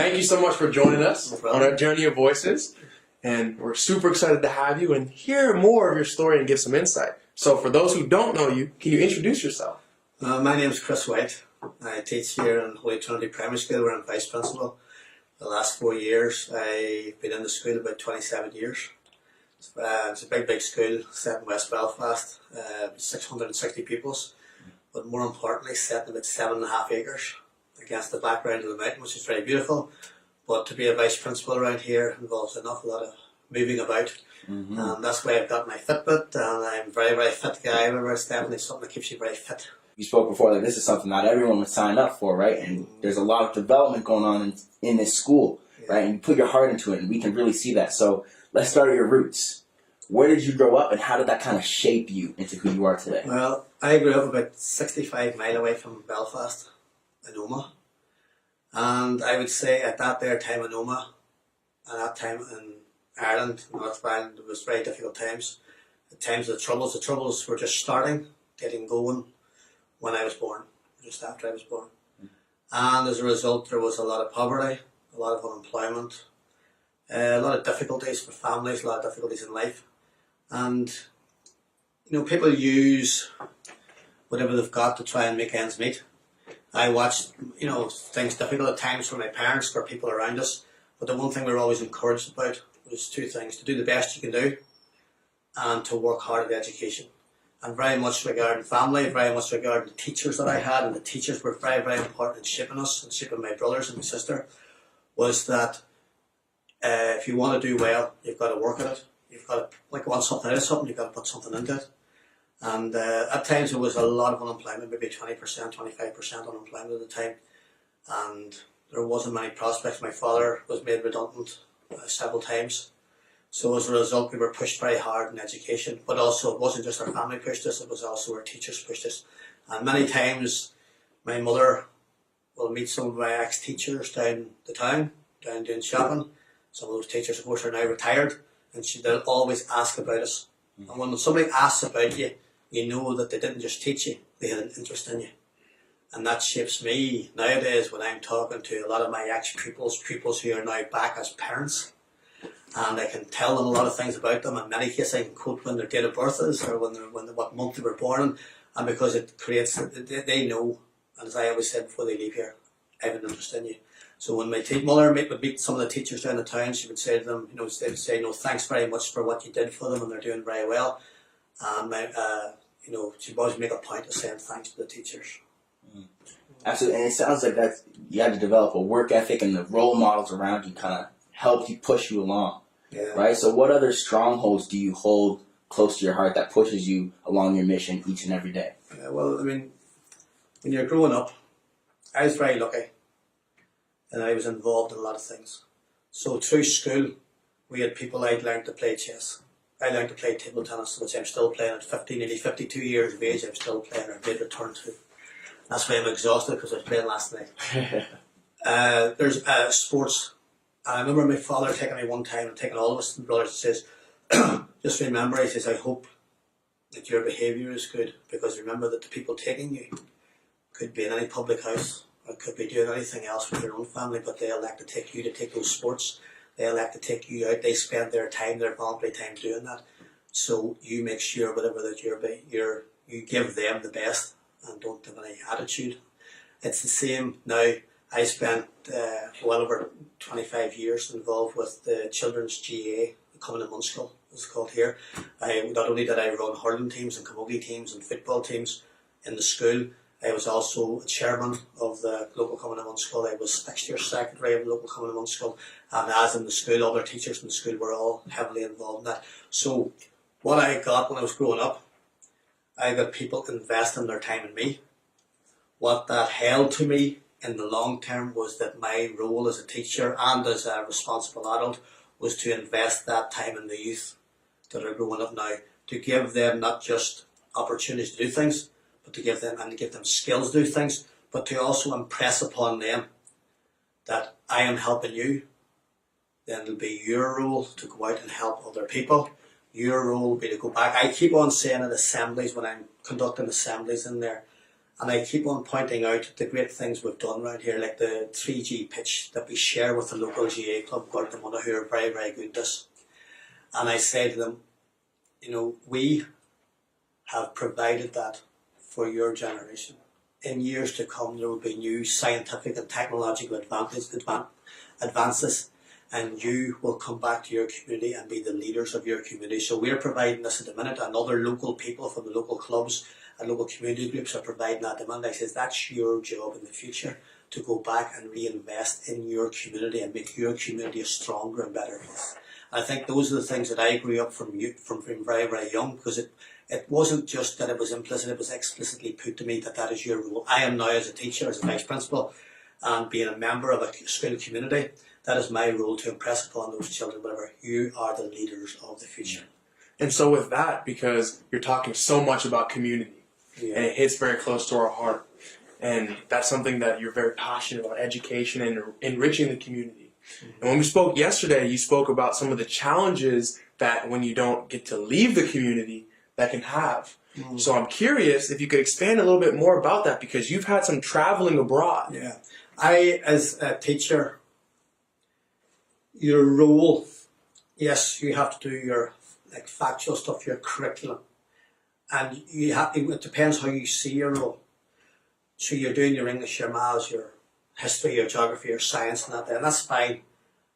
thank you so much for joining us No on our journey of voices. And we're super excited to have you and hear more of your story and give some insight. So for those who don't know you, can you introduce yourself? My name is Chris White. I teach here in Holy Trinity Primary School where I'm Vice Principal. The last 4 years I've been in the school about 27 years. It's a big school set in West Belfast, 660 pupils, but more importantly set in about 7.5 acres against the background of the mountain, which is very beautiful. But to be a Vice Principal around here involves an awful lot of moving about. And that's why I've got my Fitbit, and I'm a very fit guy. Remember, it's definitely something that keeps you very fit. You spoke before, like this is something not everyone would sign up for, right? And there's a lot of development going on in this school, right? And you put your heart into it, and we can really see that. So let's start at your roots. Where did you grow up, and how did that kind of shape you into who you are today? Well, I grew up about 65 miles away from Belfast, in Omagh. And I would say at that there time in Omagh, and that time in Ireland, North Ireland, it was very difficult times. The times of the troubles were just starting, getting going when I was born, just after I was born. And as a result, there was a lot of poverty, a lot of unemployment, a lot of difficulties for families, a lot of difficulties in life. And, you know, people use whatever they've got to try and make ends meet. I watched, you know, things difficult at times for my parents, for people around us. But the one thing we were always encouraged about was two things: to do the best you can do and to work hard at education. And very much regarding family, very much regarding the teachers that I had, and the teachers were very important in shaping us and shaping my brothers and my sister, was that if you want to do well, you've got to work at it. You've got to, like, want something out of something, you've got to put something into it. And at times there was a lot of unemployment, maybe 20%, 25% unemployment at the time. And there wasn't many prospects. My father was made redundant several times. So as a result, we were pushed very hard in education. But also, it wasn't just our family pushed us, it was also our teachers pushed us. And many times, my mother will meet some of my ex-teachers down the town, down doing shopping. Some of those teachers, of course, are now retired. And they'll always ask about us. And when somebody asks about you, you know that they didn't just teach you, they had an interest in you. And that shapes me nowadays when I'm talking to a lot of my ex-pupils who are now back as parents. And I can tell them a lot of things about them. In many cases, I can quote when their date of birth is or what month they were born in. And because it creates, they know, and as I always said before they leave here, I have an interest in you. So when my mother would meet some of the teachers down the town, she would say to them, they would say, thanks very much for what you did for them, and they're doing very well. And she'd always make a point of saying thanks to the teachers. Absolutely, and it sounds like that you had to develop a work ethic, and the role models around you kind of helped you push you along, right? So what other strongholds do you hold close to your heart that pushes you along your mission each and every day? Well, I mean, when you're growing up, I was very lucky, and I was involved in a lot of things. So through school, we had people. I'd learned to play chess. I learned to play table tennis, which I'm still playing at 50, nearly 52 years of age. I'm still playing, or did return to. That's why I'm exhausted, because I was playing last night. There's sports. I remember my father taking me one time and taking all of us and brothers and says, just remember, he says, I hope that your behaviour is good, because remember that the people taking you could be in any public house or could be doing anything else with their own family, but they elect to take you to take those sports. They elect to take you out. They spend their time, their voluntary time doing that. So you make sure whatever that you give them the best and don't have any attitude. It's the same now. I spent well over 25 years involved with the Children's GA, the Coming in School, it's called here. Not only did I run hurling teams and camogie teams and football teams in the school, I was also a chairman of the local Coming in School. I was next year's secretary of the local Coming in School. And as in the school, other teachers in the school were all heavily involved in that. So what I got when I was growing up, I got people investing their time in me. What that held to me in the long term was that my role as a teacher and as a responsible adult was to invest that time in the youth that are growing up now, to give them not just opportunities to do things, but to give them skills to do things, but to also impress upon them that I am helping you. Then it'll be your role to go out and help other people. Your role will be to go back. I keep on saying at assemblies, when I'm conducting assemblies in there, And I keep on pointing out the great things we've done around here, like the 3G pitch that we share with the local GA club, Guartamona, who are very, very good at this. And I say to them, you know, we have provided that for your generation. In years to come, there will be new scientific and technological advances, and you will come back to your community and be the leaders of your community. So we're providing this at the minute, and other local people from the local clubs and local community groups are providing that demand. I says that's your job in the future, to go back and reinvest in your community and make your community a stronger and better place. I think those are the things that I grew up from very, very young, because it wasn't just that it was implicit, it was explicitly put to me that that is your role. I am now, as a teacher, as a vice principal, and being a member of a school community, that is my role, to impress upon those children, whatever, you are the leaders of the future. And so with that, because you're talking so much about community, and it hits very close to our heart, and that's something that you're very passionate about, education and enriching the community. And when we spoke yesterday, you spoke about some of the challenges that when you don't get to leave the community, that can have. So I'm curious if you could expand a little bit more about that, because you've had some traveling abroad. Yeah. I, as a teacher, your role, yes, you have to do your factual stuff, your curriculum, and it depends how you see your role. So you're doing your English, your maths, your history, your geography, your science, and that's fine.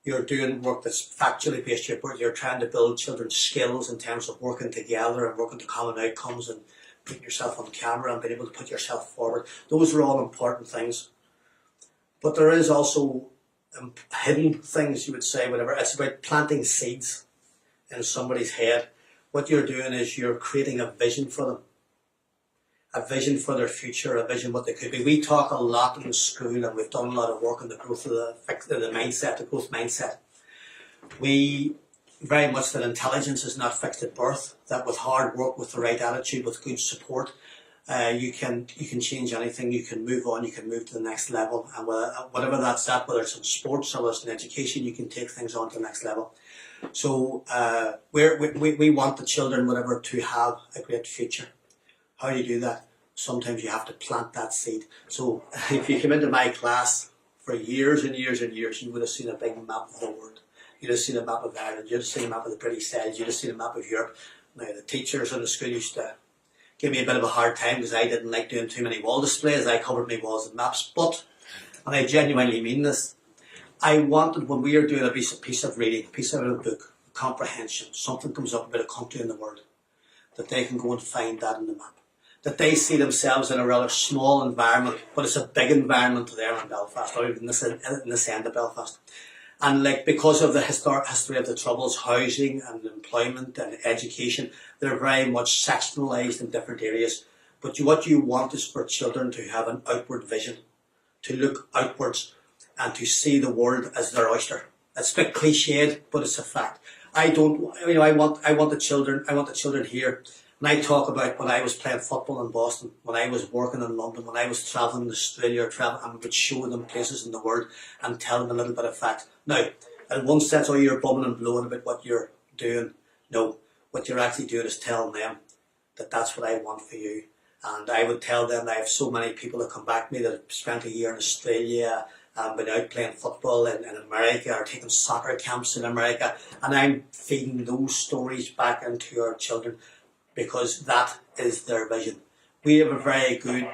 You're doing work that's factually based. You're trying to build children's skills in terms of working together and working to common outcomes and putting yourself on camera and being able to put yourself forward. Those are all important things. But there is also hidden things, you would say, whatever. It's about planting seeds in somebody's head. What you're doing is you're creating a vision for them. A vision for their future, a vision what they could be. We talk a lot in the school, and we've done a lot of work on the growth of the mindset, the growth mindset. We very much that intelligence is not fixed at birth, that with hard work, with the right attitude, with good support, you can change anything, you can move on, you can move to the next level, and whatever that's at, whether it's in sports or whether it's in education, you can take things on to the next level. So we want the children, whatever, to have a great future. How do you do that? Sometimes you have to plant that seed. So if you came into my class for years and years and years, you would have seen a big map of the world. You'd have seen a map of Ireland, you'd have seen a map of the British Isles, you'd have seen a map of Europe. Now the teachers in the school used to give me a bit of a hard time because I didn't like doing too many wall displays. I covered my walls with maps, but, and I genuinely mean this, I wanted, when we are doing a piece of reading, a piece of a book, comprehension, something comes up about a country in the world, that they can go and find that in the map. That they see themselves in a rather small environment, but it's a big environment to them in Belfast, or even in this end of Belfast. And because of the history of the Troubles, housing and employment and education, they're very much sectionalised in different areas. But what you want is for children to have an outward vision, to look outwards and to see the world as their oyster. It's a bit cliched, but it's a fact. I want the children here. When I talk about when I was playing football in Boston, when I was working in London, when I was travelling to Australia, I would show them places in the world and tell them a little bit of fact. Now, in one sense, you're bubbling and blowing about what you're doing. No, what you're actually doing is telling them that that's what I want for you. And I would tell them that I have so many people that come back to me that have spent a year in Australia, been out playing football in America, or taking soccer camps in America, and I'm feeding those stories back into our children, because that is their vision. We have a very good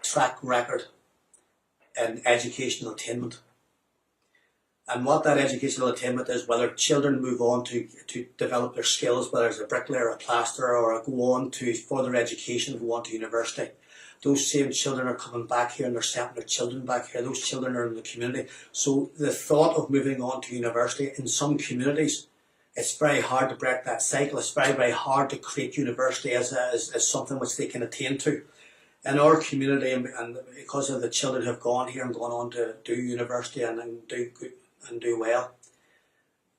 track record in educational attainment. And what that educational attainment is, whether children move on to develop their skills, whether it's a bricklayer, a plasterer, or go on to further education, go on to university, those same children are coming back here and they're sending their children back here. Those children are in the community. So the thought of moving on to university in some communities, it's very hard to break that cycle. It's very, very hard to create university as something which they can attain to. In our community, and because of the children who have gone here and gone on to do university and do good and do well,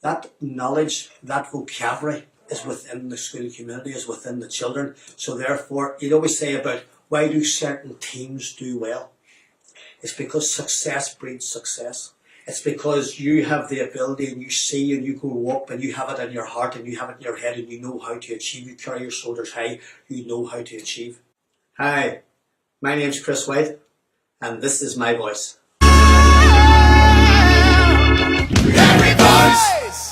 that knowledge, that vocabulary is within the school community, is within the children. So therefore, you'd always say about why do certain teams do well? It's because success breeds success. It's because you have the ability and you see and you grow up and you have it in your heart and you have it in your head and you know how to achieve. You carry your shoulders high, you know how to achieve. Hi, My name's Chris White, and this is my voice. Every voice